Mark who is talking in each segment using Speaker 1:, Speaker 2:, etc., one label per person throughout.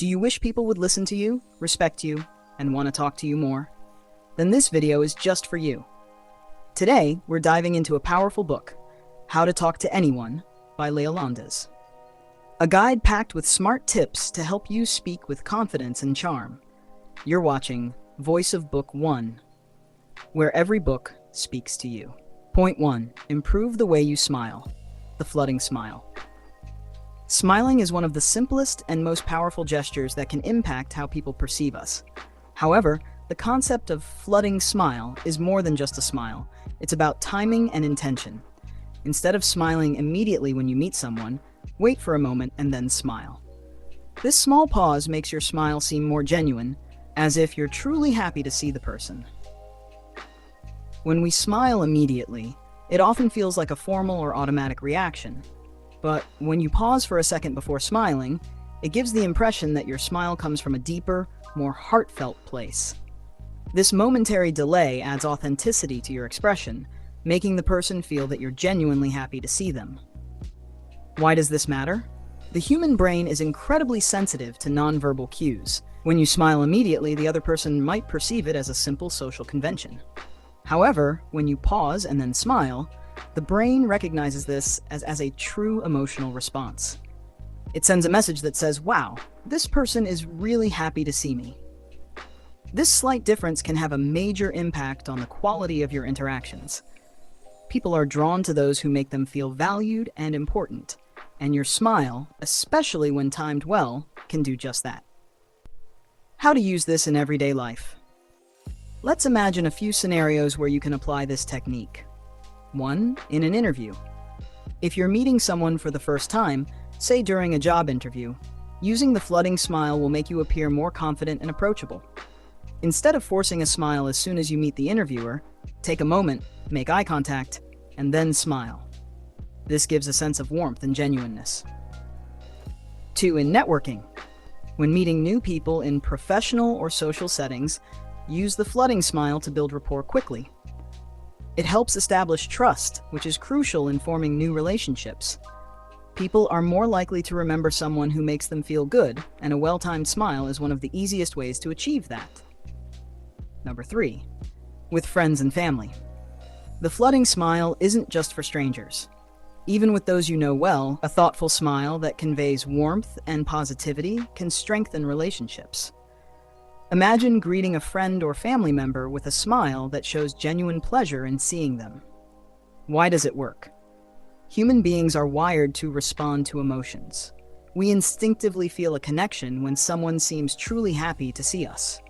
Speaker 1: Do you wish people would listen to you, respect you, and want to talk to you more? Then this video is just for you. Today, we're diving into a powerful book, How to Talk to Anyone by Lea Londes. A guide packed with smart tips to help you speak with confidence and charm. You're watching Voice of Book 1, where every book speaks to you. Point 1. Improve the way you smile. The flooding smile. Smiling is one of the simplest and most powerful gestures that can impact how people perceive us. However, the concept of flooding smile is more than just a smile. It's about timing and intention. Instead of smiling immediately when you meet someone, wait for a moment and then smile. This small pause makes your smile seem more genuine, as if you're truly happy to see the person. When we smile immediately, it often feels like a formal or automatic reaction. But when you pause for a second before smiling, it gives the impression that your smile comes from a deeper, more heartfelt place. This momentary delay adds authenticity to your expression, making the person feel that you're genuinely happy to see them. Why does this matter? The human brain is incredibly sensitive to nonverbal cues. When you smile immediately, the other person might perceive it as a simple social convention. However, when you pause and then smile, the brain recognizes this as a true emotional response. It sends a message that says, "Wow, this person is really happy to see me." This slight difference can have a major impact on the quality of your interactions. People are drawn to those who make them feel valued and important, and your smile, especially when timed well, can do just that. How to use this in everyday life. Let's imagine a few scenarios where you can apply this technique. 1. In an interview. If you're meeting someone for the first time, say during a job interview, using the flooding smile will make you appear more confident and approachable. Instead of forcing a smile as soon as you meet the interviewer, take a moment, make eye contact, and then smile. This gives a sense of warmth and genuineness. 2. In networking. When meeting new people in professional or social settings, use the flooding smile to build rapport quickly. It helps establish trust, which is crucial in forming new relationships. People are more likely to remember someone who makes them feel good, and a well-timed smile is one of the easiest ways to achieve that. Number 3. With friends and family. The flooding smile isn't just for strangers. Even with those you know well, a thoughtful smile that conveys warmth and positivity can strengthen relationships. Imagine greeting a friend or family member with a smile that shows genuine pleasure in seeing them. Why does it work? Human beings are wired to respond to emotions. We instinctively feel a connection when someone seems truly happy to see us.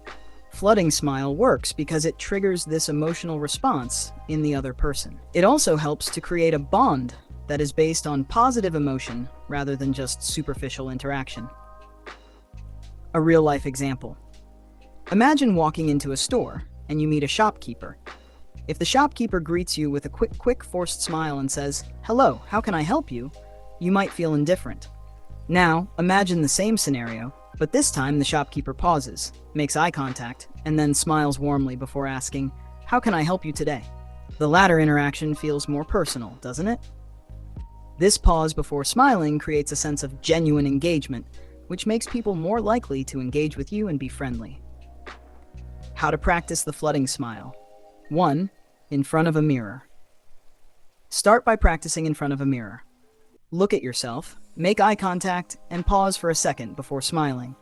Speaker 1: Flooding smile works because it triggers this emotional response in the other person. It also helps to create a bond that is based on positive emotion rather than just superficial interaction. A real-life example. Imagine walking into a store and you meet a shopkeeper. If the shopkeeper greets you with a quick forced smile and says, "Hello, how can I help you?" you might feel indifferent. Now, imagine the same scenario, but this time the shopkeeper pauses, makes eye contact, and then smiles warmly before asking, "How can I help you today?" The latter interaction feels more personal, doesn't it? This pause before smiling creates a sense of genuine engagement, which makes people more likely to engage with you and be friendly. How to practice the flooding smile. 1. In front of a mirror. Start by practicing in front of a mirror. Look at yourself, make eye contact, and pause for a second before smiling.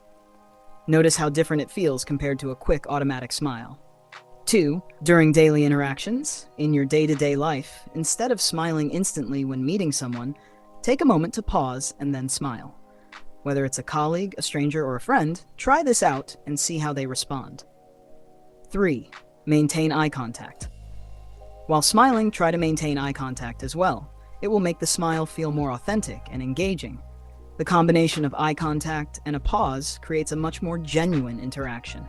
Speaker 1: Notice how different it feels compared to a quick automatic smile. 2. During daily interactions, in your day-to-day life, instead of smiling instantly when meeting someone, take a moment to pause and then smile. Whether it's a colleague, a stranger, or a friend, try this out and see how they respond. 3. Maintain eye contact. While smiling, try to maintain eye contact as well. It will make the smile feel more authentic and engaging. The combination of eye contact and a pause creates a much more genuine interaction.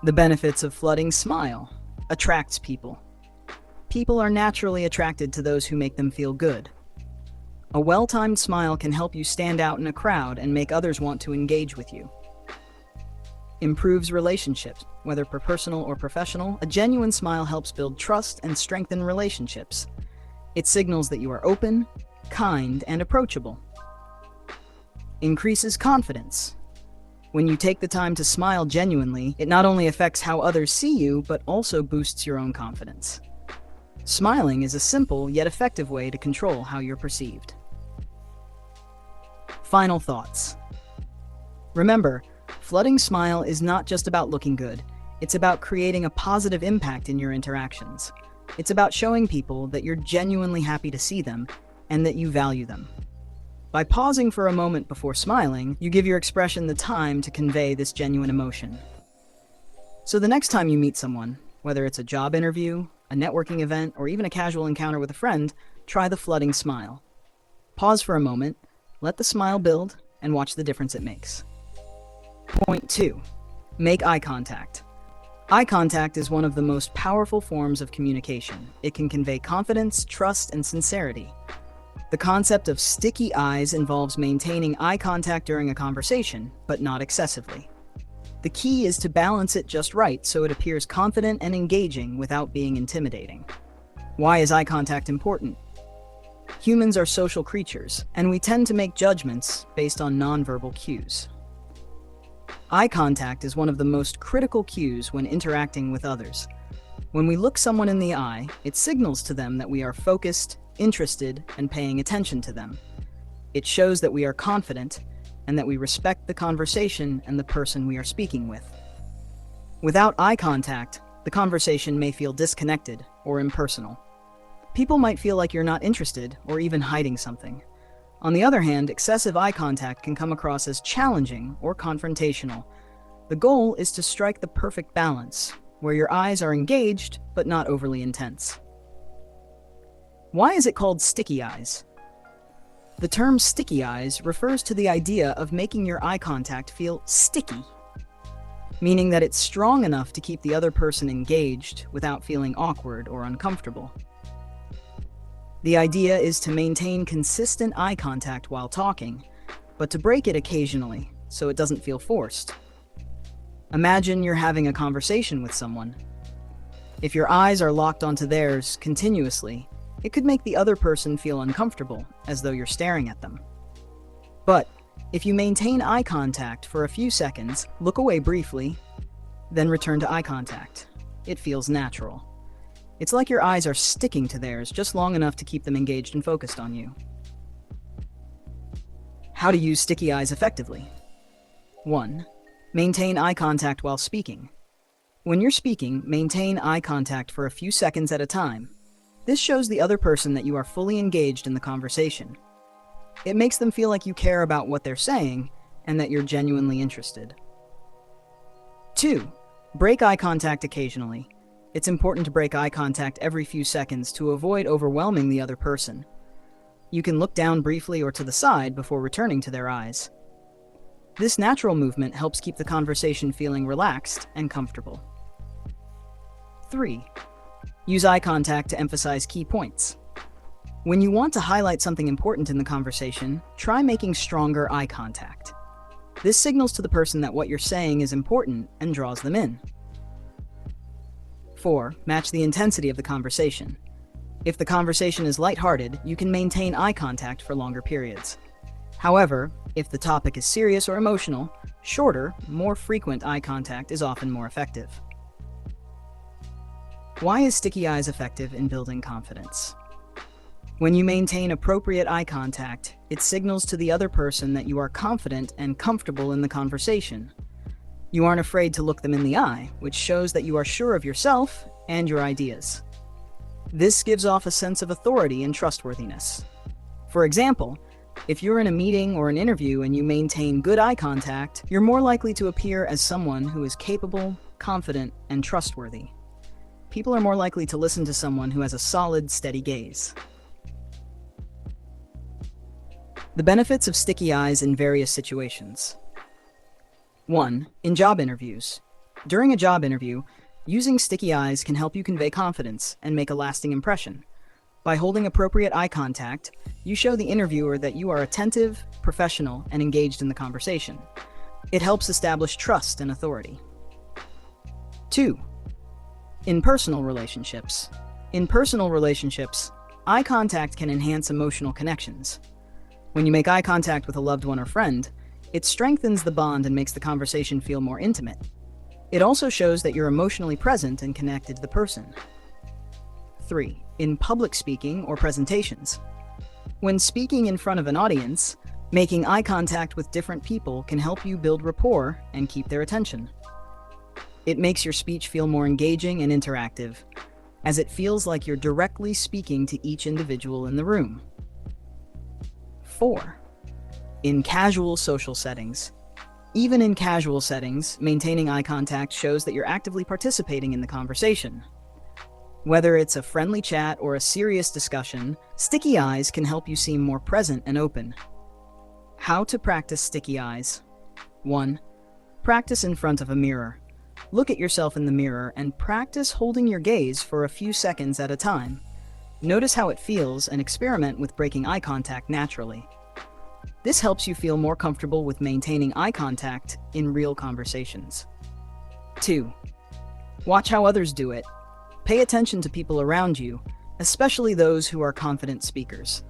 Speaker 1: The benefits of flooding smile. Attracts people. People are naturally attracted to those who make them feel good. A well-timed smile can help you stand out in a crowd and make others want to engage with you. Improves relationships, whether personal or professional. A genuine smile helps build trust and strengthen relationships. It signals that you are open, kind, and approachable. increases confidence. When you take the time to smile genuinely, it not only affects how others see you, but also boosts your own confidence. Smiling is a simple yet effective way to control how you're perceived. Final thoughts. Remember, flooding smile is not just about looking good. It's about creating a positive impact in your interactions. It's about showing people that you're genuinely happy to see them and that you value them. By pausing for a moment before smiling, you give your expression the time to convey this genuine emotion. So the next time you meet someone, whether it's a job interview, a networking event, or even a casual encounter with a friend, try the flooding smile. Pause for a moment, let the smile build, and watch the difference it makes. Point 2. Make eye contact. Eye contact is one of the most powerful forms of communication. It can convey confidence, trust, and sincerity. The concept of sticky eyes involves maintaining eye contact during a conversation, but not excessively. The key is to balance it just right so it appears confident and engaging without being intimidating. Why is eye contact important? Humans are social creatures, and we tend to make judgments based on nonverbal cues. Eye contact is one of the most critical cues when interacting with others. When we look someone in the eye, it signals to them that we are focused, interested, and paying attention to them. It shows that we are confident and that we respect the conversation and the person we are speaking with. Without eye contact, the conversation may feel disconnected or impersonal. People might feel like you're not interested or even hiding something. On the other hand, excessive eye contact can come across as challenging or confrontational. The goal is to strike the perfect balance, where your eyes are engaged but not overly intense. Why is it called sticky eyes? The term sticky eyes refers to the idea of making your eye contact feel sticky, meaning that it's strong enough to keep the other person engaged without feeling awkward or uncomfortable. The idea is to maintain consistent eye contact while talking, but to break it occasionally so it doesn't feel forced. Imagine you're having a conversation with someone. If your eyes are locked onto theirs continuously, it could make the other person feel uncomfortable, as though you're staring at them. But if you maintain eye contact for a few seconds, look away briefly, then return to eye contact, it feels natural. It's like your eyes are sticking to theirs just long enough to keep them engaged and focused on you. How to use sticky eyes effectively. 1. Maintain eye contact while speaking. When you're speaking, maintain eye contact for a few seconds at a time. This shows the other person that you are fully engaged in the conversation. It makes them feel like you care about what they're saying and that you're genuinely interested. 2. Break eye contact occasionally. It's important to break eye contact every few seconds to avoid overwhelming the other person. You can look down briefly or to the side before returning to their eyes. This natural movement helps keep the conversation feeling relaxed and comfortable. 3. Use eye contact to emphasize key points. When you want to highlight something important in the conversation, try making stronger eye contact. This signals to the person that what you're saying is important and draws them in. 4. Match the intensity of the conversation. If the conversation is lighthearted, you can maintain eye contact for longer periods. However, if the topic is serious or emotional, shorter, more frequent eye contact is often more effective. Why is sticky eyes effective in building confidence? When you maintain appropriate eye contact, it signals to the other person that you are confident and comfortable in the conversation. You aren't afraid to look them in the eye, which shows that you are sure of yourself and your ideas. This gives off a sense of authority and trustworthiness. For example, if you're in a meeting or an interview and you maintain good eye contact, you're more likely to appear as someone who is capable, confident, and trustworthy. People are more likely to listen to someone who has a solid, steady gaze. The benefits of sticky eyes in various situations. 1. In job interviews. During a job interview, using sticky eyes can help you convey confidence and make a lasting impression. By holding appropriate eye contact, you show the interviewer that you are attentive, professional, and engaged in the conversation. It helps establish trust and authority. 2. In personal relationships. In personal relationships, eye contact can enhance emotional connections. When you make eye contact with a loved one or friend, It strengthens the bond and makes the conversation feel more intimate. It also shows that you're emotionally present and connected to the person. 3. In public speaking or presentations. When speaking in front of an audience, making eye contact with different people can help you build rapport and keep their attention. It makes your speech feel more engaging and interactive, as it feels like you're directly speaking to each individual in the room. 4. In casual social settings. Even in casual settings, maintaining eye contact shows that you're actively participating in the conversation. Whether it's a friendly chat or a serious discussion, sticky eyes can help you seem more present and open. How to practice sticky eyes. 1. Practice in front of a mirror. Look at yourself in the mirror and practice holding your gaze for a few seconds at a time. Notice how it feels and experiment with breaking eye contact naturally. This helps you feel more comfortable with maintaining eye contact in real conversations. 2. Watch how others do it. Pay attention to people around you, especially those who are confident speakers.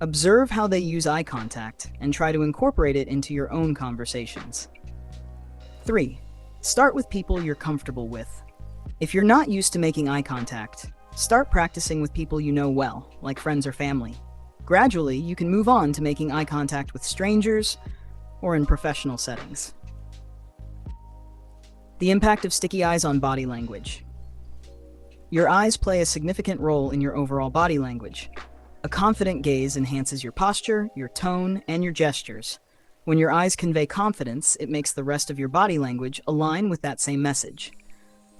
Speaker 1: Observe how they use eye contact and try to incorporate it into your own conversations. 3. Start with people you're comfortable with. If you're not used to making eye contact, start practicing with people you know well, like friends or family. Gradually, you can move on to making eye contact with strangers or in professional settings. The impact of sticky eyes on body language. Your eyes play a significant role in your overall body language. A confident gaze enhances your posture, your tone, and your gestures. When your eyes convey confidence, it makes the rest of your body language align with that same message.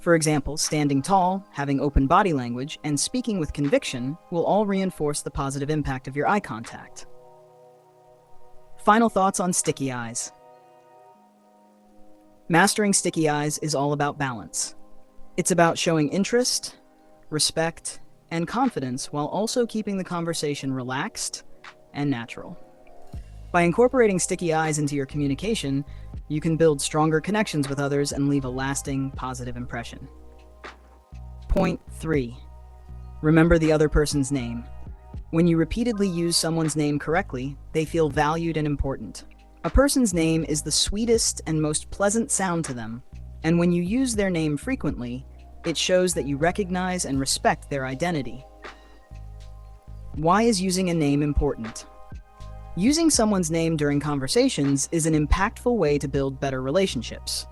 Speaker 1: For example, standing tall, having open body language, and speaking with conviction will all reinforce the positive impact of your eye contact. Final thoughts on sticky eyes. Mastering sticky eyes is all about balance. It's about showing interest, respect, and confidence while also keeping the conversation relaxed and natural. By incorporating sticky eyes into your communication, you can build stronger connections with others and leave a lasting, positive impression. Point 3. Remember the other person's name. When you repeatedly use someone's name correctly, they feel valued and important. A person's name is the sweetest and most pleasant sound to them, and when you use their name frequently, it shows that you recognize and respect their identity. Why is using a name important? Using someone's name during conversations is an impactful way to build better relationships.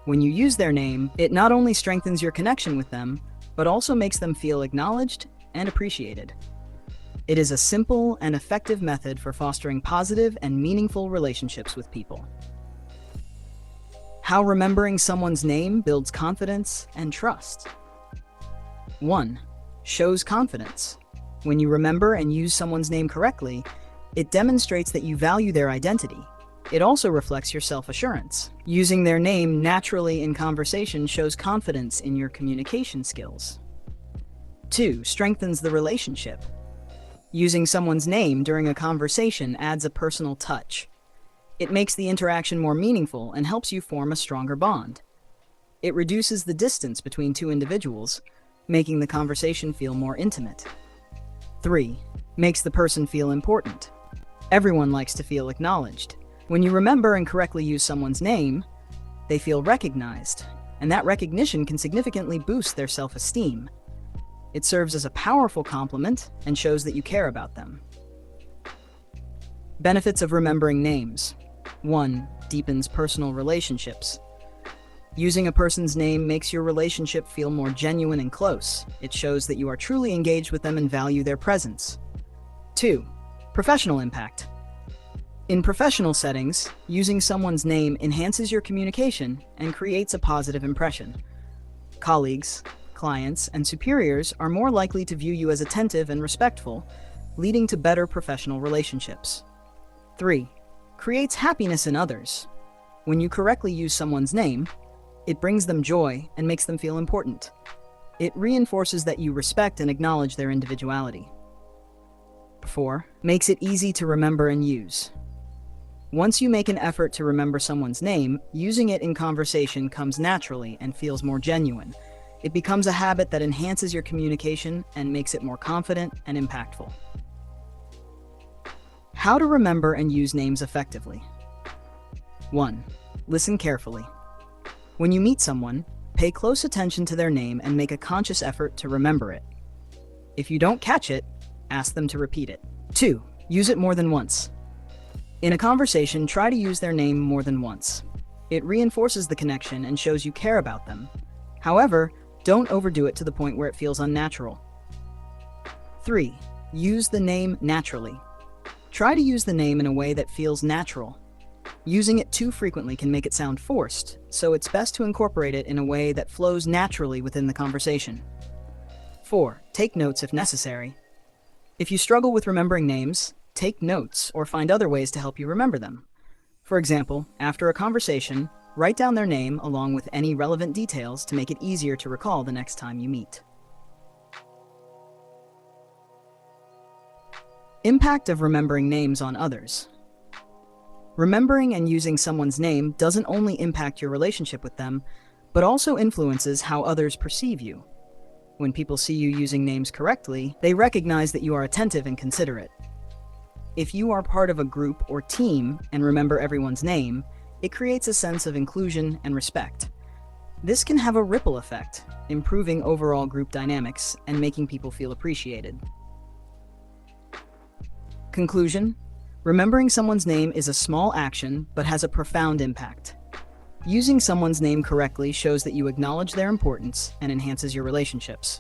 Speaker 1: When you use their name, it not only strengthens your connection with them, but also makes them feel acknowledged and appreciated. It is a simple and effective method for fostering positive and meaningful relationships with people. How remembering someone's name builds confidence and trust. 1. Shows confidence. When you remember and use someone's name correctly, it demonstrates that you value their identity. It also reflects your self-assurance. Using their name naturally in conversation shows confidence in your communication skills. 2. Strengthens the relationship. Using someone's name during a conversation adds a personal touch. It makes the interaction more meaningful and helps you form a stronger bond. It reduces the distance between two individuals, making the conversation feel more intimate. 3. Makes the person feel important. Everyone likes to feel acknowledged. When you remember and correctly use someone's name, they feel recognized, and that recognition can significantly boost their self-esteem. It serves as a powerful compliment and shows that you care about them. Benefits of remembering names. 1. Deepens personal relationships. Using a person's name makes your relationship feel more genuine and close. It shows that you are truly engaged with them and value their presence. 2. Professional impact. In professional settings, using someone's name enhances your communication and creates a positive impression. Colleagues, clients, and superiors are more likely to view you as attentive and respectful, leading to better professional relationships. 3. Creates happiness in others. When you correctly use someone's name, it brings them joy and makes them feel important. It reinforces that you respect and acknowledge their individuality. 4. Makes it easy to remember and use. Once you make an effort to remember someone's name, using it in conversation comes naturally and feels more genuine. It becomes a habit that enhances your communication and makes it more confident and impactful. How to remember and use names effectively. 1. Listen carefully. When you meet someone, pay close attention to their name and make a conscious effort to remember it. If you don't catch it, ask them to repeat it. 2. Use it more than once. In a conversation, try to use their name more than once. It reinforces the connection and shows you care about them. However, don't overdo it to the point where it feels unnatural. 3. Use the name naturally. Try to use the name in a way that feels natural. Using it too frequently can make it sound forced, so it's best to incorporate it in a way that flows naturally within the conversation. 4. Take notes if necessary. If you struggle with remembering names, take notes or find other ways to help you remember them. For example, after a conversation, write down their name along with any relevant details to make it easier to recall the next time you meet. Impact of remembering names on others. Remembering and using someone's name doesn't only impact your relationship with them, but also influences how others perceive you. When people see you using names correctly, they recognize that you are attentive and considerate. If you are part of a group or team and remember everyone's name, it creates a sense of inclusion and respect. This can have a ripple effect, improving overall group dynamics and making people feel appreciated. Conclusion: remembering someone's name is a small action but has a profound impact. Using someone's name correctly shows that you acknowledge their importance and enhances your relationships.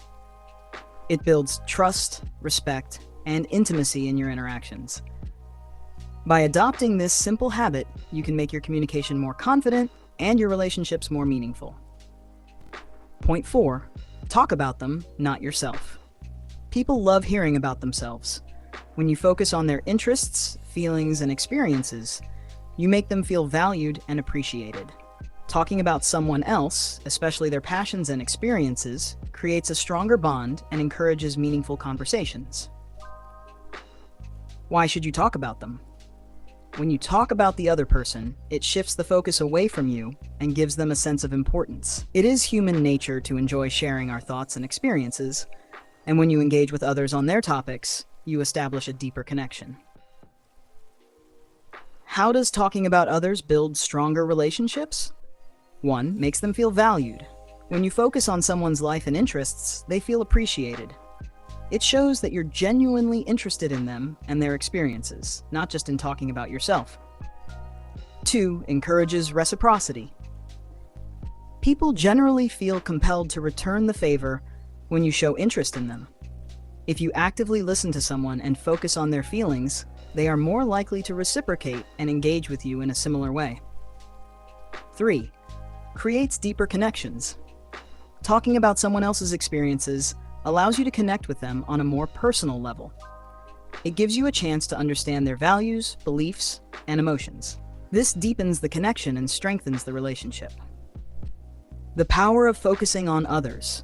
Speaker 1: It builds trust, respect, and intimacy in your interactions. By adopting this simple habit, you can make your communication more confident and your relationships more meaningful. Point 4. Talk about them, not yourself. People love hearing about themselves. When you focus on their interests, feelings, and experiences, you make them feel valued and appreciated. Talking about someone else, especially their passions and experiences, creates a stronger bond and encourages meaningful conversations. Why should you talk about them? When you talk about the other person, it shifts the focus away from you and gives them a sense of importance. It is human nature to enjoy sharing our thoughts and experiences, and when you engage with others on their topics, you establish a deeper connection. How does talking about others build stronger relationships? 1. Makes them feel valued. When you focus on someone's life and interests, they feel appreciated. It shows that you're genuinely interested in them and their experiences, not just in talking about yourself. 2. Encourages reciprocity. People generally feel compelled to return the favor when you show interest in them. If you actively listen to someone and focus on their feelings, they are more likely to reciprocate and engage with you in a similar way. 3. Creates deeper connections. Talking about someone else's experiences allows you to connect with them on a more personal level. It gives you a chance to understand their values, beliefs, and emotions. This deepens the connection and strengthens the relationship. The power of focusing on others.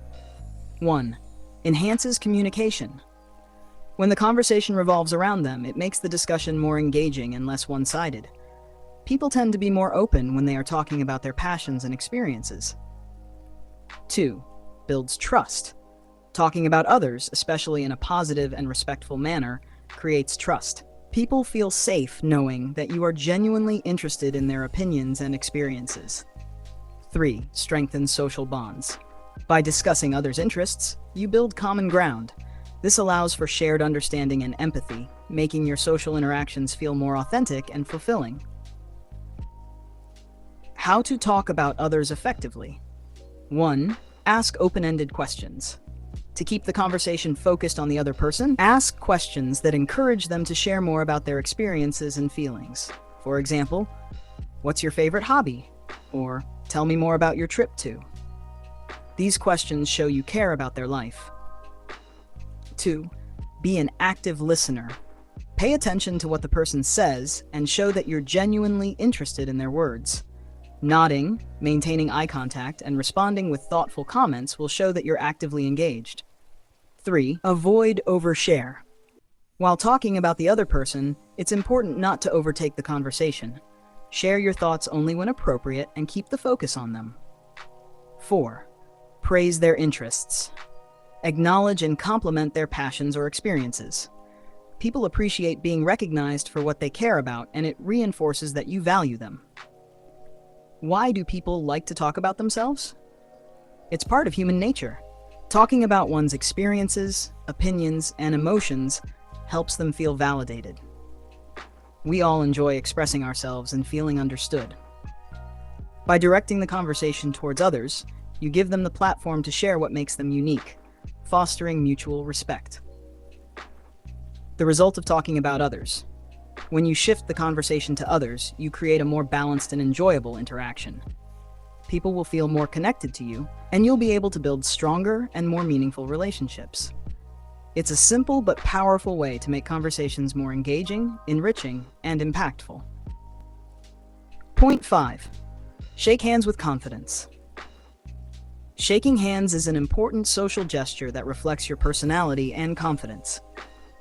Speaker 1: 1. Enhances communication. When the conversation revolves around them, it makes the discussion more engaging and less one-sided. People tend to be more open when they are talking about their passions and experiences. 2. Builds trust. Talking about others, especially in a positive and respectful manner, creates trust. People feel safe knowing that you are genuinely interested in their opinions and experiences. 3. Strengthens social bonds. By discussing others' interests, you build common ground. This allows for shared understanding and empathy, making your social interactions feel more authentic and fulfilling. How to talk about others effectively. 1. Ask open-ended questions. To keep the conversation focused on the other person, ask questions that encourage them to share more about their experiences and feelings. For example, what's your favorite hobby? Or, tell me more about your trip to. These questions show you care about their life. 2. Be an active listener. Pay attention to what the person says and show that you're genuinely interested in their words. Nodding, maintaining eye contact, and responding with thoughtful comments will show that you're actively engaged. 3. Avoid overshare. While talking about the other person, it's important not to overtake the conversation. Share your thoughts only when appropriate and keep the focus on them. 4. Praise their interests. Acknowledge and compliment their passions or experiences. People appreciate being recognized for what they care about, and it reinforces that you value them. Why do people like to talk about themselves? It's part of human nature. Talking about one's experiences, opinions, and emotions helps them feel validated. We all enjoy expressing ourselves and feeling understood. By directing the conversation towards others, you give them the platform to share what makes them unique, fostering mutual respect. The result of talking about others. When you shift the conversation to others, you create a more balanced and enjoyable interaction. People will feel more connected to you, and you'll be able to build stronger and more meaningful relationships. It's a simple but powerful way to make conversations more engaging, enriching, and impactful. Point 5. Shake hands with confidence. Shaking hands is an important social gesture that reflects your personality and confidence.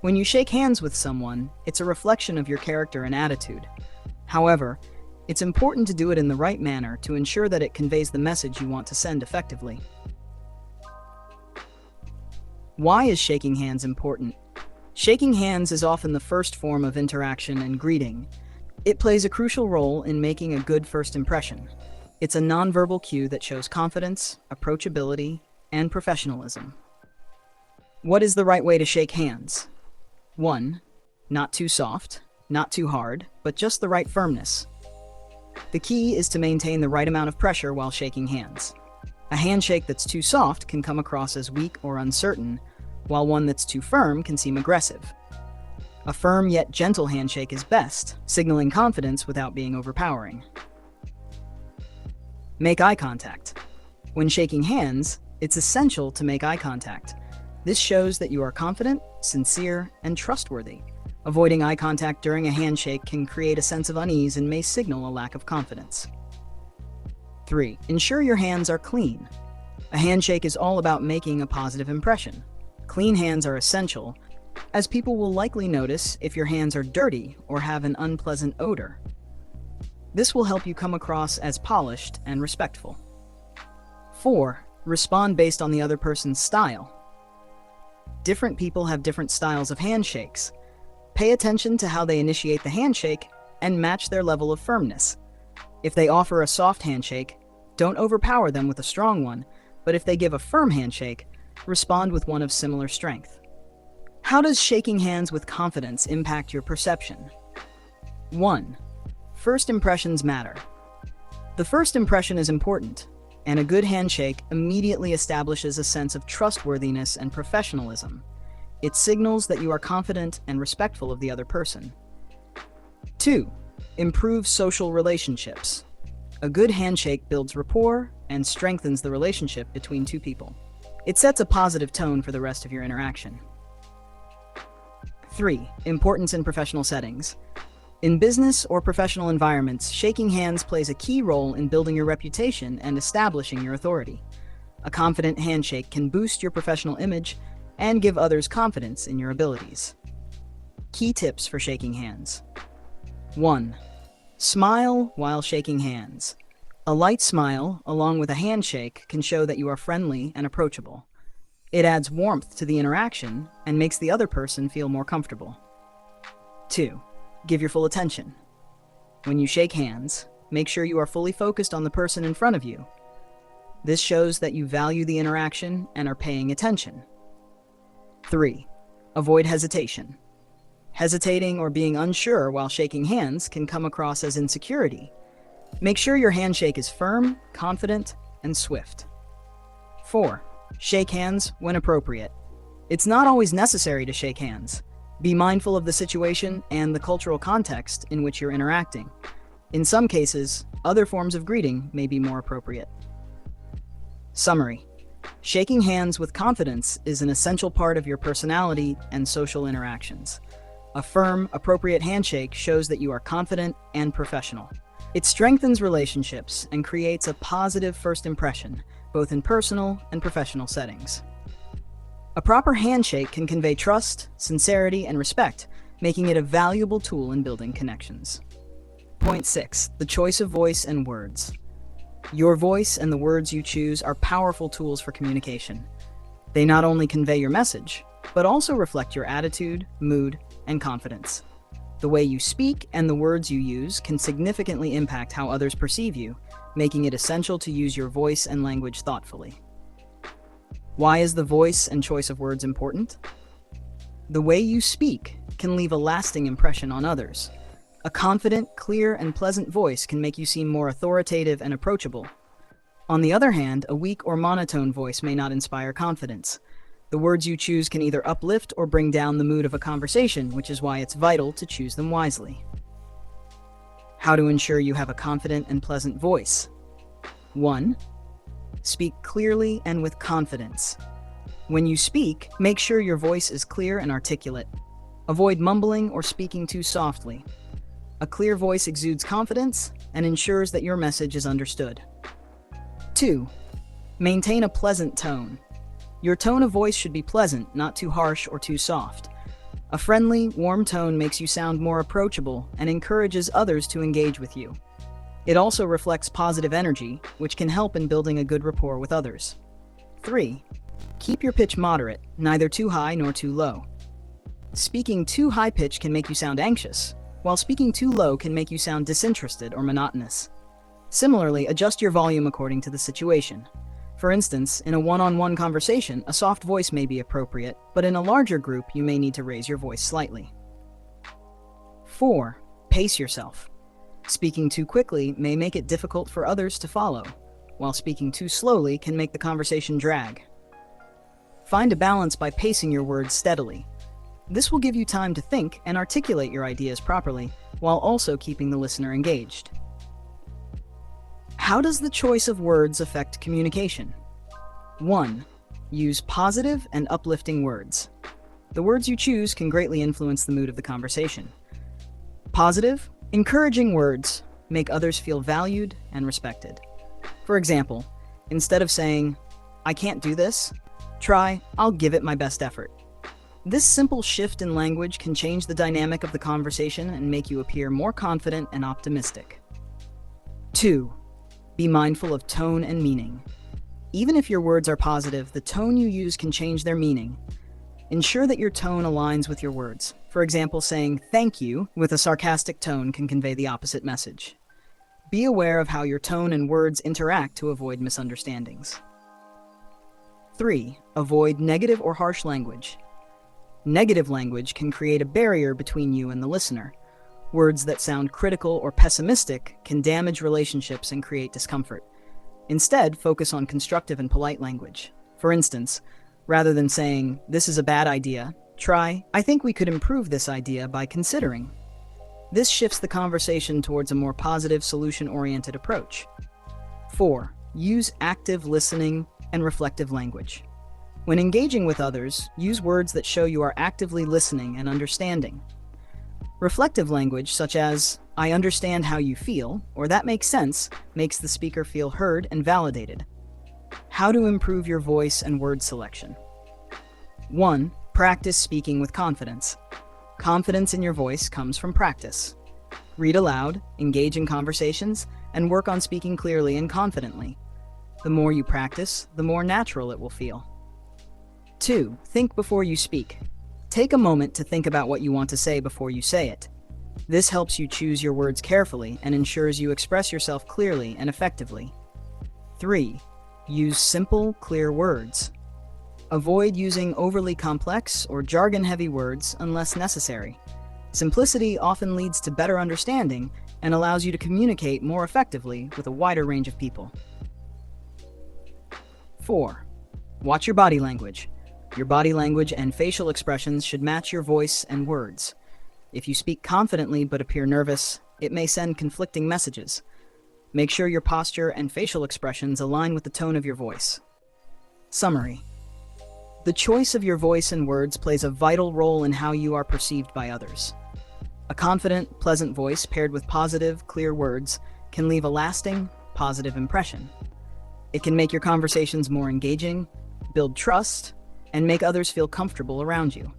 Speaker 1: When you shake hands with someone, it's a reflection of your character and attitude. However, it's important to do it in the right manner to ensure that it conveys the message you want to send effectively. Why is shaking hands important? Shaking hands is often the first form of interaction and greeting. It plays a crucial role in making a good first impression. It's a nonverbal cue that shows confidence, approachability, and professionalism. What is the right way to shake hands? 1. Not too soft, not too hard, but just the right firmness. The key is to maintain the right amount of pressure while shaking hands. A handshake that's too soft can come across as weak or uncertain, while one that's too firm can seem aggressive. A firm yet gentle handshake is best, signaling confidence without being overpowering. Make eye contact. When shaking hands, it's essential to make eye contact. This shows that you are confident, sincere, and trustworthy. Avoiding eye contact during a handshake can create a sense of unease and may signal a lack of confidence. 3. Ensure your hands are clean. A handshake is all about making a positive impression. Clean hands are essential, as people will likely notice if your hands are dirty or have an unpleasant odor. This will help you come across as polished and respectful. 4. Respond based on the other person's style. Different people have different styles of handshakes. Pay attention to how they initiate the handshake and match their level of firmness. If they offer a soft handshake, don't overpower them with a strong one, but if they give a firm handshake, respond with one of similar strength. How does shaking hands with confidence impact your perception? 1. First impressions matter. The first impression is important, and a good handshake immediately establishes a sense of trustworthiness and professionalism. It signals that you are confident and respectful of the other person. 2. Improve social relationships. A good handshake builds rapport and strengthens the relationship between two people. It sets a positive tone for the rest of your interaction. 3. Importance in professional settings. In business or professional environments, shaking hands plays a key role in building your reputation and establishing your authority. A confident handshake can boost your professional image and give others confidence in your abilities. Key tips for shaking hands. 1. Smile while shaking hands. A light smile, along with a handshake, can show that you are friendly and approachable. It adds warmth to the interaction and makes the other person feel more comfortable. 2. Give your full attention. When you shake hands, make sure you are fully focused on the person in front of you. This shows that you value the interaction and are paying attention. 3. Avoid hesitation. Hesitating or being unsure while shaking hands can come across as insecurity. Make sure your handshake is firm, confident, and swift. 4. Shake hands when appropriate. It's not always necessary to shake hands. Be mindful of the situation and the cultural context in which you're interacting. In some cases, other forms of greeting may be more appropriate. Summary. Shaking hands with confidence is an essential part of your personality and social interactions. A firm, appropriate handshake shows that you are confident and professional. It strengthens relationships and creates a positive first impression, both in personal and professional settings. A proper handshake can convey trust, sincerity, and respect, making it a valuable tool in building connections. Point 6. The choice of voice and words. Your voice and the words you choose are powerful tools for communication. They not only convey your message, but also reflect your attitude, mood, and confidence. The way you speak and the words you use can significantly impact how others perceive you, making it essential to use your voice and language thoughtfully. Why is the voice and choice of words important? The way you speak can leave a lasting impression on others. A confident, clear, and pleasant voice can make you seem more authoritative and approachable. On the other hand, a weak or monotone voice may not inspire confidence. The words you choose can either uplift or bring down the mood of a conversation, which is why it's vital to choose them wisely. How to ensure you have a confident and pleasant voice. 1. Speak clearly and with confidence. When you speak, make sure your voice is clear and articulate. Avoid mumbling or speaking too softly. A clear voice exudes confidence and ensures that your message is understood. 2. Maintain a pleasant tone. Your tone of voice should be pleasant, not too harsh or too soft. A friendly, warm tone makes you sound more approachable and encourages others to engage with you. It also reflects positive energy, which can help in building a good rapport with others. 3. Keep your pitch moderate, neither too high nor too low. Speaking too high pitch can make you sound anxious, while speaking too low can make you sound disinterested or monotonous. Similarly, adjust your volume according to the situation. For instance, in a one-on-one conversation, a soft voice may be appropriate, but in a larger group, you may need to raise your voice slightly. 4. Pace yourself. Speaking too quickly may make it difficult for others to follow, while speaking too slowly can make the conversation drag. Find a balance by pacing your words steadily. This will give you time to think and articulate your ideas properly, while also keeping the listener engaged. How does the choice of words affect communication? 1. Use positive and uplifting words. The words you choose can greatly influence the mood of the conversation. Positive, encouraging words make others feel valued and respected. For example, instead of saying, "I can't do this," try, "I'll give it my best effort." This simple shift in language can change the dynamic of the conversation and make you appear more confident and optimistic. 2. Be mindful of tone and meaning. Even if your words are positive, the tone you use can change their meaning. Ensure that your tone aligns with your words. For example, saying "thank you" with a sarcastic tone can convey the opposite message. Be aware of how your tone and words interact to avoid misunderstandings. 3. Avoid negative or harsh language. Negative language can create a barrier between you and the listener. Words that sound critical or pessimistic can damage relationships and create discomfort. Instead, focus on constructive and polite language. For instance, rather than saying, "This is a bad idea," try, "I think we could improve this idea by considering." This shifts the conversation towards a more positive, solution-oriented approach. 4. Use active listening and reflective language. When engaging with others, use words that show you are actively listening and understanding. Reflective language, such as, "I understand how you feel," or "that makes sense," makes the speaker feel heard and validated. How to improve your voice and word selection. 1. Practice speaking with confidence. Confidence in your voice comes from practice. Read aloud, engage in conversations, and work on speaking clearly and confidently. The more you practice, the more natural it will feel. 2. Think before you speak. Take a moment to think about what you want to say before you say it. This helps you choose your words carefully and ensures you express yourself clearly and effectively. 3. Use simple, clear words. Avoid using overly complex or jargon-heavy words unless necessary. Simplicity often leads to better understanding and allows you to communicate more effectively with a wider range of people. 4. Watch your body language. Your body language and facial expressions should match your voice and words. If you speak confidently but appear nervous, it may send conflicting messages. Make sure your posture and facial expressions align with the tone of your voice. Summary. The choice of your voice and words plays a vital role in how you are perceived by others. A confident, pleasant voice paired with positive, clear words can leave a lasting, positive impression. It can make your conversations more engaging, build trust, and make others feel comfortable around you.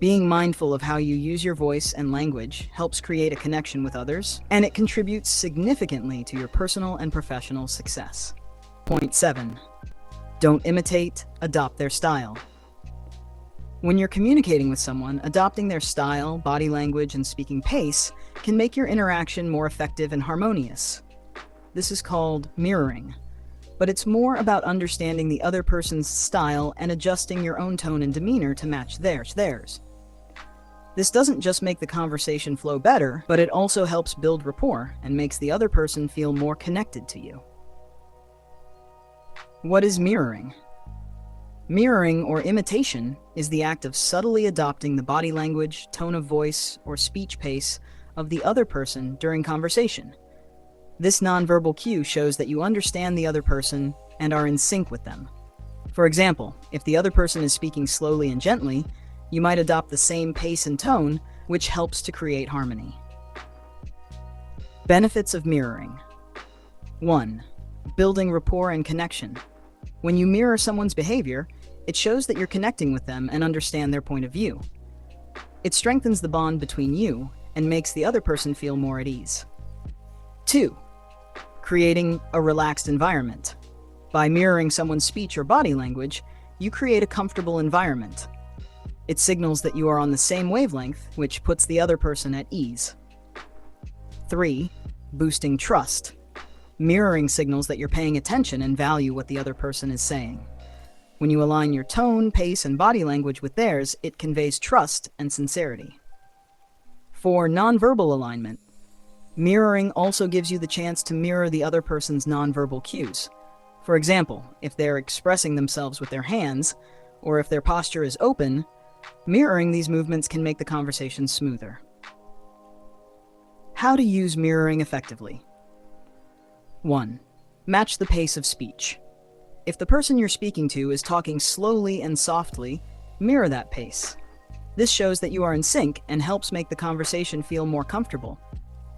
Speaker 1: Being mindful of how you use your voice and language helps create a connection with others, and it contributes significantly to your personal and professional success. Point 7. Don't imitate, adopt their style. When you're communicating with someone, adopting their style, body language, and speaking pace can make your interaction more effective and harmonious. This is called mirroring, but it's more about understanding the other person's style and adjusting your own tone and demeanor to match theirs. This doesn't just make the conversation flow better, but it also helps build rapport and makes the other person feel more connected to you. What is mirroring? Mirroring, or imitation, is the act of subtly adopting the body language, tone of voice, or speech pace of the other person during conversation. This nonverbal cue shows that you understand the other person and are in sync with them. For example, if the other person is speaking slowly and gently, you might adopt the same pace and tone, which helps to create harmony. Benefits of mirroring. 1. Building rapport and connection. When you mirror someone's behavior, it shows that you're connecting with them and understand their point of view. It strengthens the bond between you and makes the other person feel more at ease. 2. Creating a relaxed environment. By mirroring someone's speech or body language, you create a comfortable environment. It signals that you are on the same wavelength, which puts the other person at ease. 3. Boosting trust. Mirroring signals that you're paying attention and value what the other person is saying. When you align your tone, pace, and body language with theirs, it conveys trust and sincerity. 4. Nonverbal alignment. Mirroring also gives you the chance to mirror the other person's nonverbal cues. For example, if they're expressing themselves with their hands, or if their posture is open, mirroring these movements can make the conversation smoother. How to use mirroring effectively. 1. Match the pace of speech. If the person you're speaking to is talking slowly and softly, mirror that pace. This shows that you are in sync and helps make the conversation feel more comfortable.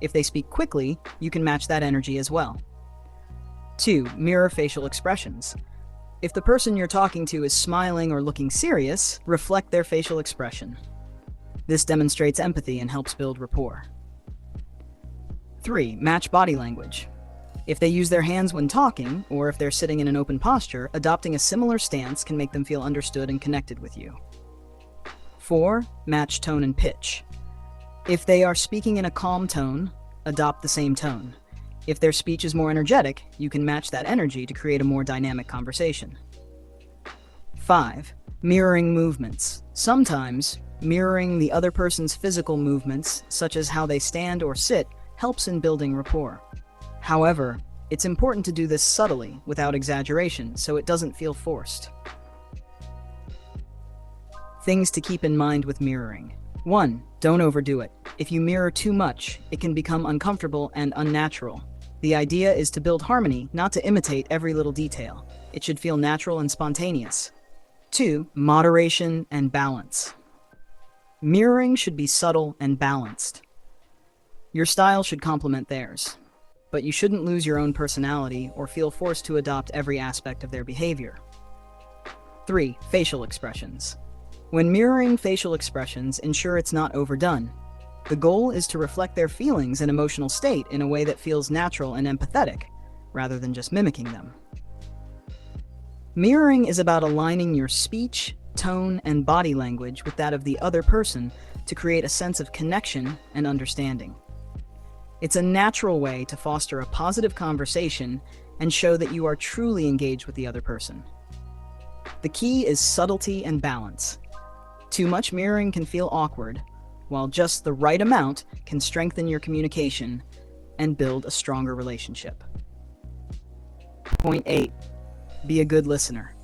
Speaker 1: If they speak quickly, you can match that energy as well. 2. Mirror facial expressions. If the person you're talking to is smiling or looking serious, reflect their facial expression. This demonstrates empathy and helps build rapport. 3. Match body language. If they use their hands when talking, or if they're sitting in an open posture, adopting a similar stance can make them feel understood and connected with you. 4. Match tone and pitch. If they are speaking in a calm tone, adopt the same tone. If their speech is more energetic, you can match that energy to create a more dynamic conversation. 5. Mirroring movements. Sometimes, mirroring the other person's physical movements, such as how they stand or sit, helps in building rapport. However, it's important to do this subtly, without exaggeration, so it doesn't feel forced. Things to keep in mind with mirroring. 1. Don't overdo it. If you mirror too much, it can become uncomfortable and unnatural. The idea is to build harmony, not to imitate every little detail. It should feel natural and spontaneous. 2. Moderation and balance. Mirroring should be subtle and balanced. Your style should complement theirs, but you shouldn't lose your own personality or feel forced to adopt every aspect of their behavior. 3. Facial expressions. When mirroring facial expressions, ensure it's not overdone. The goal is to reflect their feelings and emotional state in a way that feels natural and empathetic, rather than just mimicking them. Mirroring is about aligning your speech, tone, and body language with that of the other person to create a sense of connection and understanding. It's a natural way to foster a positive conversation and show that you are truly engaged with the other person. The key is subtlety and balance. Too much mirroring can feel awkward, while just the right amount can strengthen your communication and build a stronger relationship. Point 8. Be a good listener.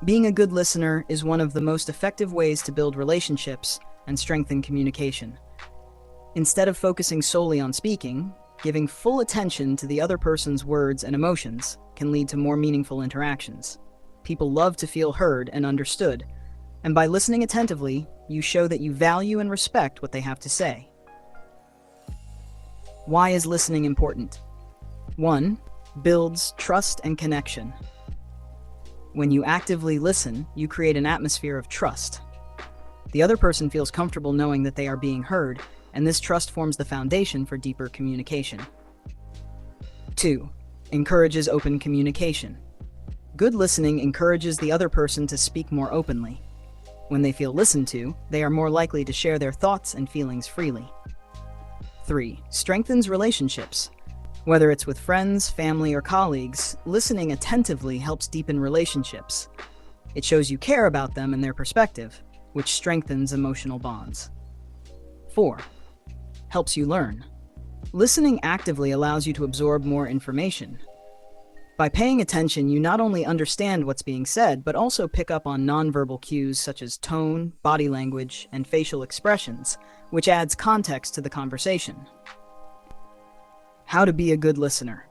Speaker 1: Being a good listener is one of the most effective ways to build relationships and strengthen communication. Instead of focusing solely on speaking, giving full attention to the other person's words and emotions can lead to more meaningful interactions. People love to feel heard and understood, and by listening attentively, you show that you value and respect what they have to say. Why is listening important? 1. Builds trust and connection. When you actively listen, you create an atmosphere of trust. The other person feels comfortable knowing that they are being heard, and this trust forms the foundation for deeper communication. 2. Encourages open communication. Good listening encourages the other person to speak more openly. When they feel listened to, they are more likely to share their thoughts and feelings freely. 3. Strengthens relationships. Whether it's with friends, family, or colleagues, listening attentively helps deepen relationships. It shows you care about them and their perspective, which strengthens emotional bonds. 4. Helps you learn. Listening actively allows you to absorb more information. By paying attention, you not only understand what's being said, but also pick up on nonverbal cues such as tone, body language, and facial expressions, which adds context to the conversation. How to be a good listener.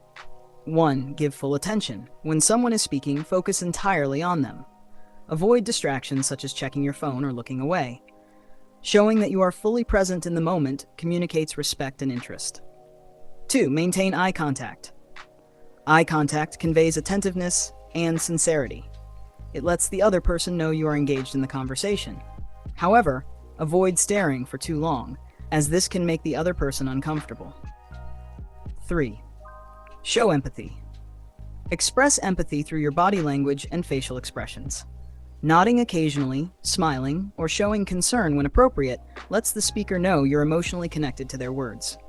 Speaker 1: 1. Give full attention. When someone is speaking, focus entirely on them. Avoid distractions such as checking your phone or looking away. Showing that you are fully present in the moment communicates respect and interest. 2. Maintain eye contact. Eye contact conveys attentiveness and sincerity. It lets the other person know you are engaged in the conversation. However, avoid staring for too long, as this can make the other person uncomfortable. 3. Show empathy. Express empathy through your body language and facial expressions. Nodding occasionally, smiling, or showing concern when appropriate lets the speaker know you're emotionally connected to their words.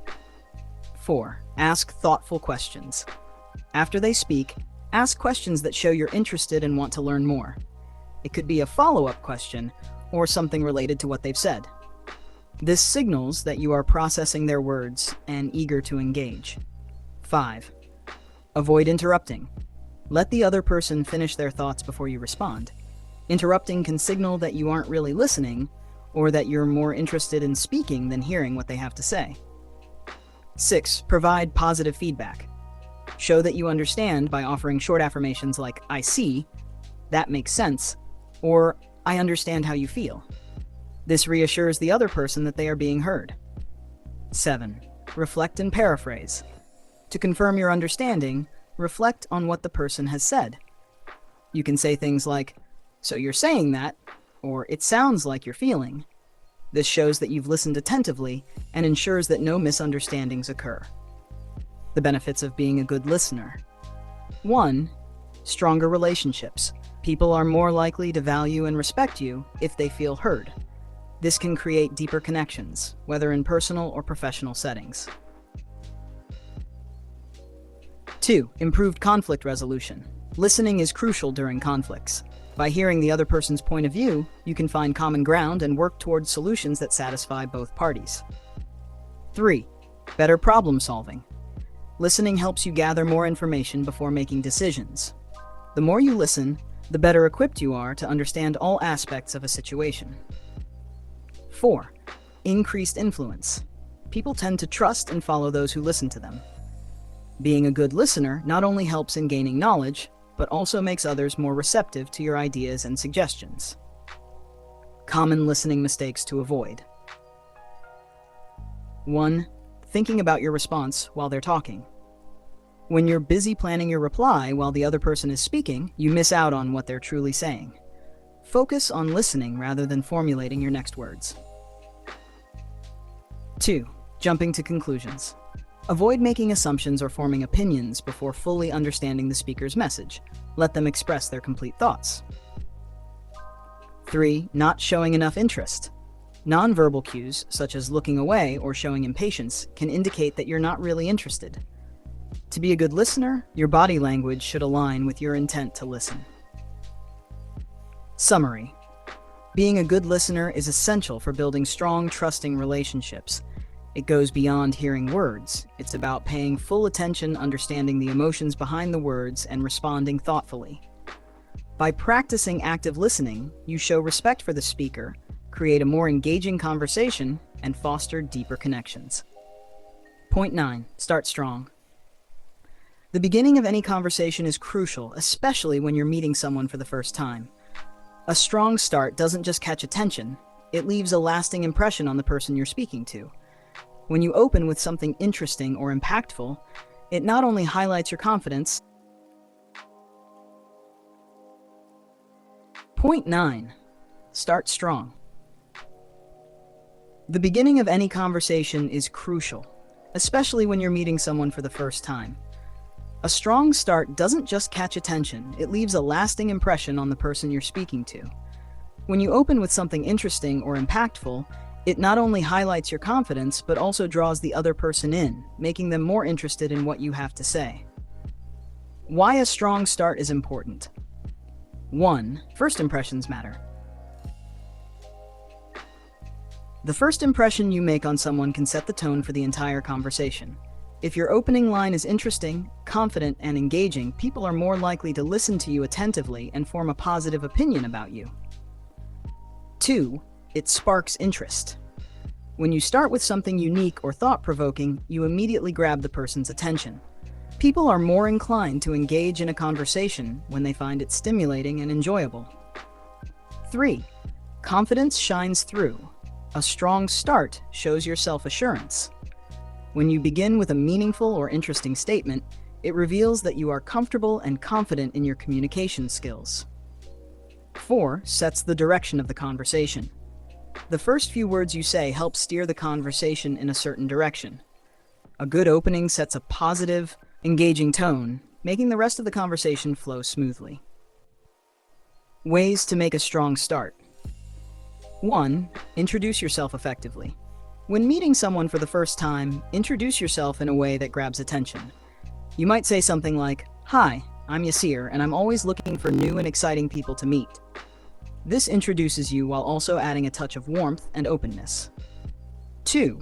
Speaker 1: 4. Ask thoughtful questions. After they speak, ask questions that show you're interested and want to learn more. It could be a follow-up question or something related to what they've said. This signals that you are processing their words and eager to engage. 5. Avoid interrupting. Let the other person finish their thoughts before you respond. Interrupting can signal that you aren't really listening, or that you're more interested in speaking than hearing what they have to say. 6. Provide positive feedback. Show that you understand by offering short affirmations like, "I see," "That makes sense," or "I understand how you feel." This reassures the other person that they are being heard. 7. Reflect and paraphrase. To confirm your understanding, reflect on what the person has said. You can say things like, "So you're saying that," or "It sounds like you're feeling." This shows that you've listened attentively and ensures that no misunderstandings occur. The benefits of being a good listener. 1. Stronger relationships. People are more likely to value and respect you if they feel heard. This can create deeper connections, whether in personal or professional settings. 2. Improved conflict resolution. Listening is crucial during conflicts. By hearing the other person's point of view, you can find common ground and work towards solutions that satisfy both parties. 3. Better problem solving. Listening helps you gather more information before making decisions. The more you listen, the better equipped you are to understand all aspects of a situation. 4. Increased influence. People tend to trust and follow those who listen to them. Being a good listener not only helps in gaining knowledge, but also makes others more receptive to your ideas and suggestions. Common listening mistakes to avoid. 1. Thinking about your response while they're talking. When you're busy planning your reply while the other person is speaking, you miss out on what they're truly saying. Focus on listening rather than formulating your next words. 2. Jumping to conclusions. Avoid making assumptions or forming opinions before fully understanding the speaker's message. Let them express their complete thoughts. 3. Not showing enough interest. Nonverbal cues, such as looking away or showing impatience, can indicate that you're not really interested. To be a good listener, your body language should align with your intent to listen. Summary. Being a good listener is essential for building strong, trusting relationships. It goes beyond hearing words. It's about paying full attention, understanding the emotions behind the words, and responding thoughtfully. By practicing active listening, you show respect for the speaker, create a more engaging conversation, and foster deeper connections. Point 9. Start strong. The beginning of any conversation is crucial, especially when you're meeting someone for the first time. A strong start doesn't just catch attention, it leaves a lasting impression on the person you're speaking to. When you open with something interesting or impactful, it not only highlights your confidence. Point 9. Start strong. The beginning of any conversation is crucial, especially when you're meeting someone for the first time. A strong start doesn't just catch attention, it leaves a lasting impression on the person you're speaking to. When you open with something interesting or impactful, It not only highlights your confidence, but also draws the other person in, making them more interested in what you have to say. Why a strong start is important. 1. First impressions matter. The first impression you make on someone can set the tone for the entire conversation. If your opening line is interesting, confident, and engaging, people are more likely to listen to you attentively and form a positive opinion about you. 2. It sparks interest. When you start with something unique or thought-provoking, you immediately grab the person's attention. People are more inclined to engage in a conversation when they find it stimulating and enjoyable. 3. Confidence shines through. A strong start shows your self-assurance. When you begin with a meaningful or interesting statement, it reveals that you are comfortable and confident in your communication skills. 4. Sets the direction of the conversation. The first few words you say help steer the conversation in a certain direction. A good opening sets a positive, engaging tone, making the rest of the conversation flow smoothly. Ways to make a strong start. 1. Introduce yourself effectively. When meeting someone for the first time, introduce yourself in a way that grabs attention. You might say something like, "Hi, I'm Yasir, and I'm always looking for new and exciting people to meet." This introduces you while also adding a touch of warmth and openness. 2.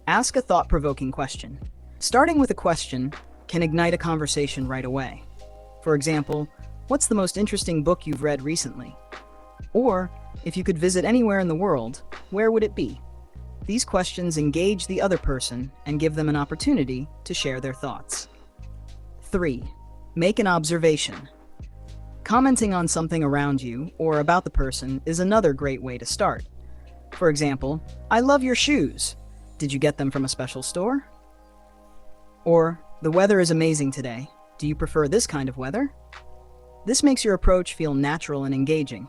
Speaker 1: Ask a thought-provoking question. Starting with a question can ignite a conversation right away. For example, what's the most interesting book you've read recently? Or, if you could visit anywhere in the world, where would it be? These questions engage the other person and give them an opportunity to share their thoughts. 3. Make an observation. Commenting on something around you or about the person is another great way to start. For example, "I love your shoes. Did you get them from a special store?" Or, "The weather is amazing today. Do you prefer this kind of weather?" This makes your approach feel natural and engaging.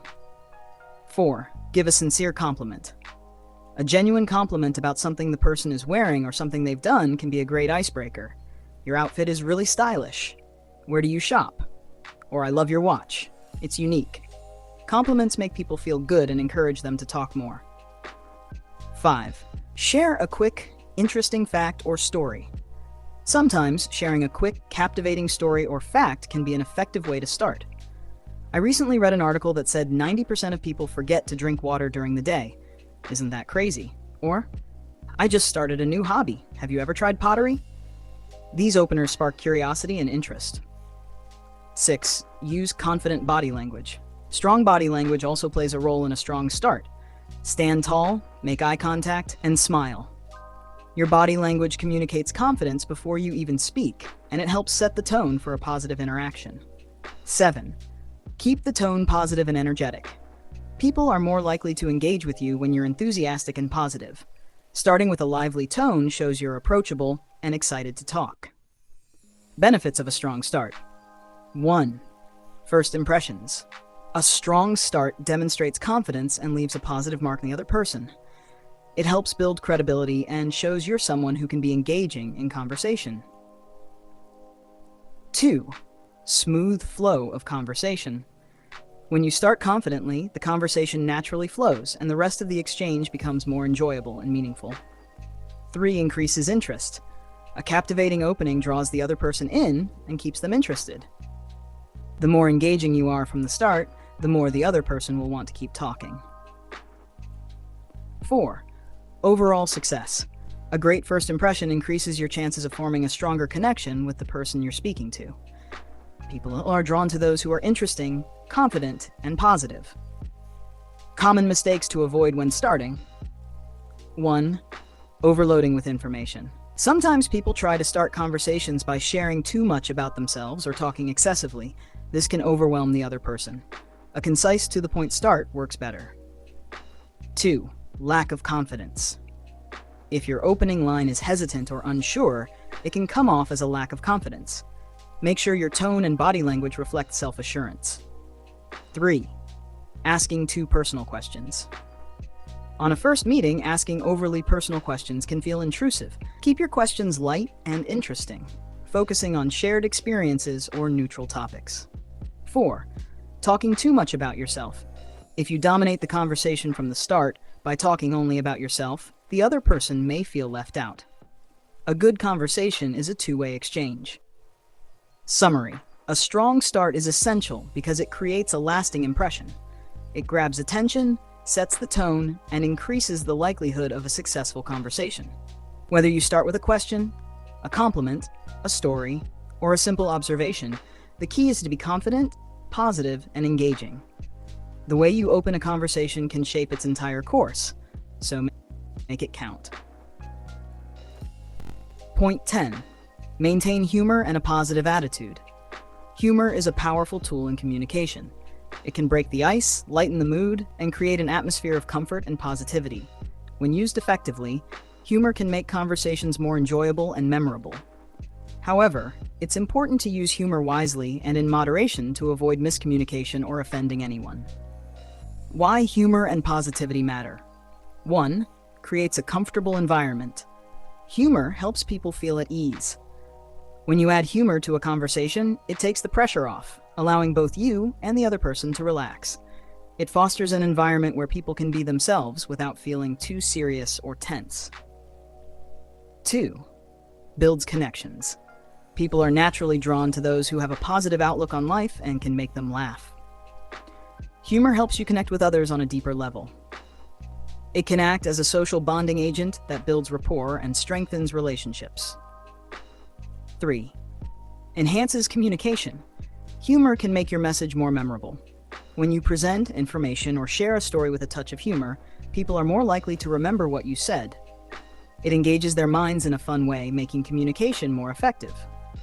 Speaker 1: 4. Give a sincere compliment. A genuine compliment about something the person is wearing or something they've done can be a great icebreaker. "Your outfit is really stylish." "Where do you shop?" Or, "I love your watch. It's unique." Compliments make people feel good and encourage them to talk more. 5. Share a quick, interesting fact or story. Sometimes sharing a quick, captivating story or fact can be an effective way to start. I recently read an article that said 90% of people forget to drink water during the day. Isn't that crazy? Or, "I just started a new hobby. Have you ever tried pottery?" These openers spark curiosity and interest. 6. Use confident body language. Strong body language also plays a role in a strong start. Stand tall, make eye contact, and smile. Your body language communicates confidence before you even speak, and it helps set the tone for a positive interaction. 7. Keep the tone positive and energetic. People are more likely to engage with you when you're enthusiastic and positive. Starting with a lively tone shows you're approachable and excited to talk. Benefits of a strong start. 1. First impressions. A strong start demonstrates confidence and leaves a positive mark on the other person. It helps build credibility and shows you're someone who can be engaging in conversation. 2. Smooth flow of conversation. When you start confidently, the conversation naturally flows, and the rest of the exchange becomes more enjoyable and meaningful. 3. Increases interest. A captivating opening draws the other person in and keeps them interested. The more engaging you are from the start, the more the other person will want to keep talking. 4. Overall success. A great first impression increases your chances of forming a stronger connection with the person you're speaking to. People are drawn to those who are interesting, confident, and positive. Common mistakes to avoid when starting. 1. Overloading with information. Sometimes people try to start conversations by sharing too much about themselves or talking excessively. This can overwhelm the other person. A concise, to-the-point start works better. 2. Lack of confidence. If your opening line is hesitant or unsure, it can come off as a lack of confidence. Make sure your tone and body language reflect self-assurance. 3. Asking too personal questions. On a first meeting, asking overly personal questions can feel intrusive. Keep your questions light and interesting, focusing on shared experiences or neutral topics. 4. Talking too much about yourself. If you dominate the conversation from the start, By talking only about yourself, the other person may feel left out. A good conversation is a two-way exchange. Summary: a strong start is essential because it creates a lasting impression. It grabs attention, sets the tone, and increases the likelihood of a successful conversation. Whether you start with a question, a compliment, a story, or a simple observation, the key is to be confident, positive, and engaging. The way you open a conversation can shape its entire course, so make it count. Point 10. Maintain humor and a positive attitude. Humor is a powerful tool in communication. It can break the ice, lighten the mood, and create an atmosphere of comfort and positivity. When used effectively, humor can make conversations more enjoyable and memorable. However, it's important to use humor wisely and in moderation to avoid miscommunication or offending anyone. Why humor and positivity matter. 1. Creates a comfortable environment. Humor helps people feel at ease. When you add humor to a conversation, it takes the pressure off, allowing both you and the other person to relax. It fosters an environment where people can be themselves without feeling too serious or tense. 2. Builds connections. People are naturally drawn to those who have a positive outlook on life and can make them laugh. Humor helps you connect with others on a deeper level. It can act as a social bonding agent that builds rapport and strengthens relationships. 3. Enhances communication. Humor can make your message more memorable. When you present information or share a story with a touch of humor, people are more likely to remember what you said. It engages their minds in a fun way, making communication more effective.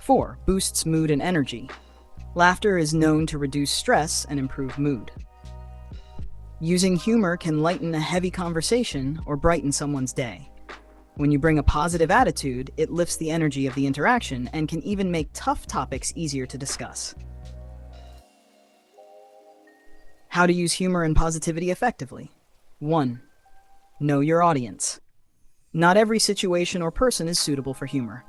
Speaker 1: 4. Boosts mood and energy. Laughter is known to reduce stress and improve mood. Using humor can lighten a heavy conversation or brighten someone's day. When you bring a positive attitude, it lifts the energy of the interaction and can even make tough topics easier to discuss. How to use humor and positivity effectively. 1. Know your audience. Not every situation or person is suitable for humor.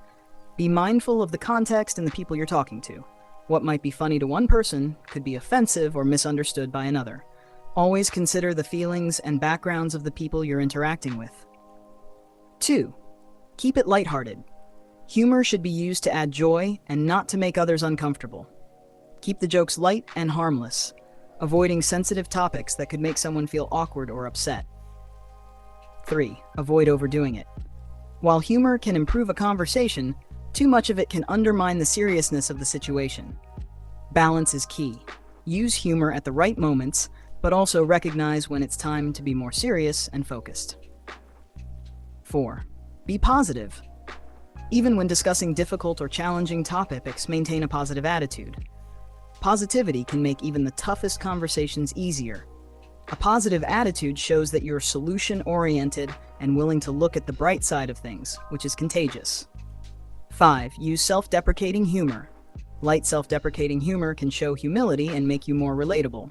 Speaker 1: Be mindful of the context and the people you're talking to. What might be funny to one person could be offensive or misunderstood by another. Always consider the feelings and backgrounds of the people you're interacting with. 2. Keep it lighthearted. Humor should be used to add joy and not to make others uncomfortable. Keep the jokes light and harmless, avoiding sensitive topics that could make someone feel awkward or upset. 3. Avoid overdoing it. While humor can improve a conversation, too much of it can undermine the seriousness of the situation. Balance is key. Use humor at the right moments, but also recognize when it's time to be more serious and focused. 4. Be positive. Even when discussing difficult or challenging topics, maintain a positive attitude. Positivity can make even the toughest conversations easier. A positive attitude shows that you're solution-oriented and willing to look at the bright side of things, which is contagious. 5. Use self-deprecating humor. Light self-deprecating humor can show humility and make you more relatable.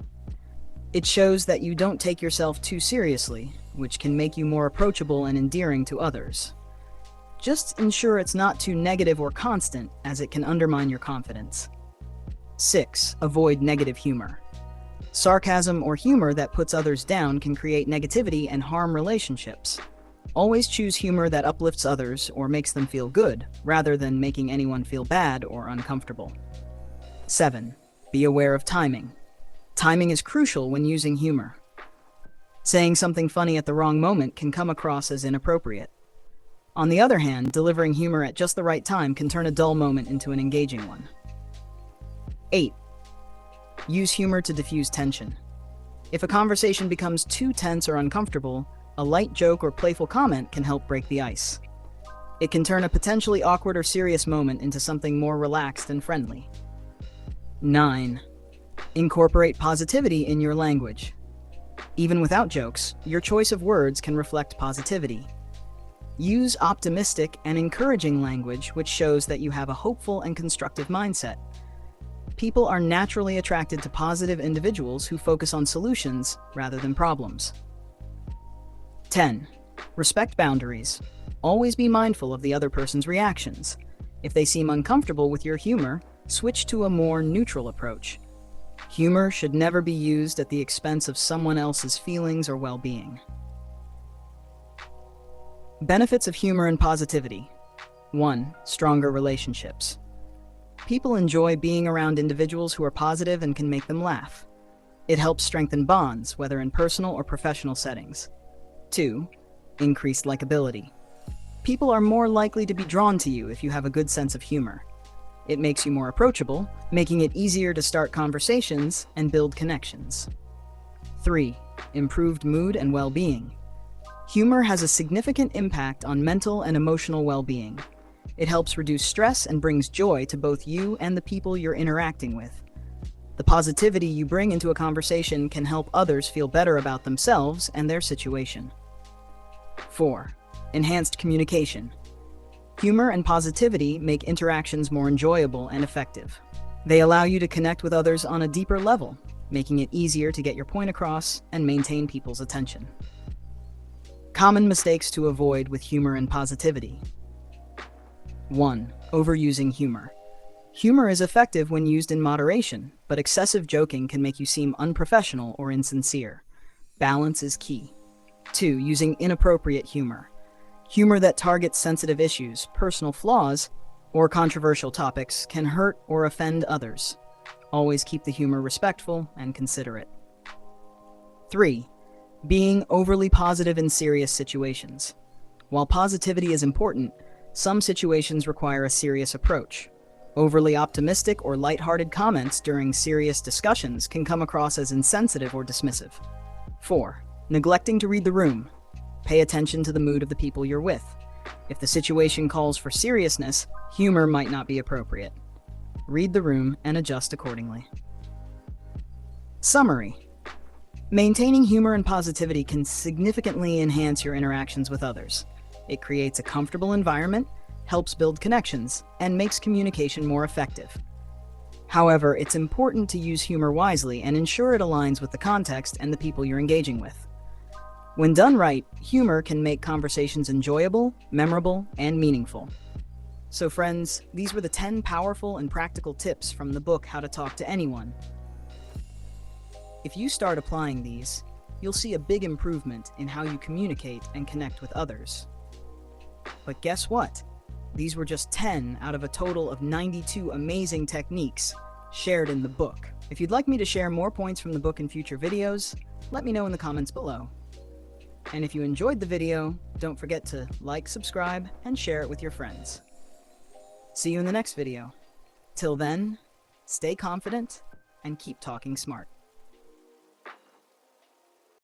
Speaker 1: It shows that you don't take yourself too seriously, which can make you more approachable and endearing to others. Just ensure it's not too negative or constant, as it can undermine your confidence. 6. Avoid negative humor. Sarcasm or humor that puts others down can create negativity and harm relationships. Always choose humor that uplifts others or makes them feel good, rather than making anyone feel bad or uncomfortable. 7. Be aware of timing. Timing is crucial when using humor. Saying something funny at the wrong moment can come across as inappropriate. On the other hand, delivering humor at just the right time can turn a dull moment into an engaging one. 8. Use humor to diffuse tension. If a conversation becomes too tense or uncomfortable, a light joke or playful comment can help break the ice. It can turn a potentially awkward or serious moment into something more relaxed and friendly. 9. Incorporate positivity in your language. Even without jokes, your choice of words can reflect positivity. Use optimistic and encouraging language, which shows that you have a hopeful and constructive mindset. People are naturally attracted to positive individuals who focus on solutions rather than problems. 10. Respect boundaries. Always be mindful of the other person's reactions. If they seem uncomfortable with your humor, switch to a more neutral approach. Humor should never be used at the expense of someone else's feelings or well-being. Benefits of humor and positivity. 1. Stronger relationships. People enjoy being around individuals who are positive and can make them laugh. It helps strengthen bonds, whether in personal or professional settings. 2. Increased likability. People are more likely to be drawn to you if you have a good sense of humor. It makes you more approachable, making it easier to start conversations and build connections. 3. Improved mood and well-being. Humor has a significant impact on mental and emotional well-being. It helps reduce stress and brings joy to both you and the people you're interacting with. The positivity you bring into a conversation can help others feel better about themselves and their situation. 4. Enhanced communication. Humor and positivity make interactions more enjoyable and effective. They allow you to connect with others on a deeper level, making it easier to get your point across and maintain people's attention. Common mistakes to avoid with humor and positivity. 1. Overusing humor. Humor is effective when used in moderation, but excessive joking can make you seem unprofessional or insincere. Balance is key. 2. Using inappropriate humor. Humor that targets sensitive issues, personal flaws, or controversial topics can hurt or offend others. Always keep the humor respectful and considerate. 3. Being overly positive in serious situations. While positivity is important, some situations require a serious approach. Overly optimistic or lighthearted comments during serious discussions can come across as insensitive or dismissive. 4. Neglecting to read the room. Pay attention to the mood of the people you're with. If the situation calls for seriousness, humor might not be appropriate. Read the room and adjust accordingly. Summary. Maintaining humor and positivity can significantly enhance your interactions with others. It creates a comfortable environment, helps build connections, and makes communication more effective. However, it's important to use humor wisely and ensure it aligns with the context and the people you're engaging with. When done right, humor can make conversations enjoyable, memorable, and meaningful. So friends, these were the 10 powerful and practical tips from the book How to Talk to Anyone. If you start applying these, you'll see a big improvement in how you communicate and connect with others. But guess what? These were just 10 out of a total of 92 amazing techniques shared in the book. If you'd like me to share more points from the book in future videos, let me know in the comments below. And if you enjoyed the video, don't forget to like, subscribe, and share it with your friends. See you in the next video. Till then, stay confident and keep talking smart.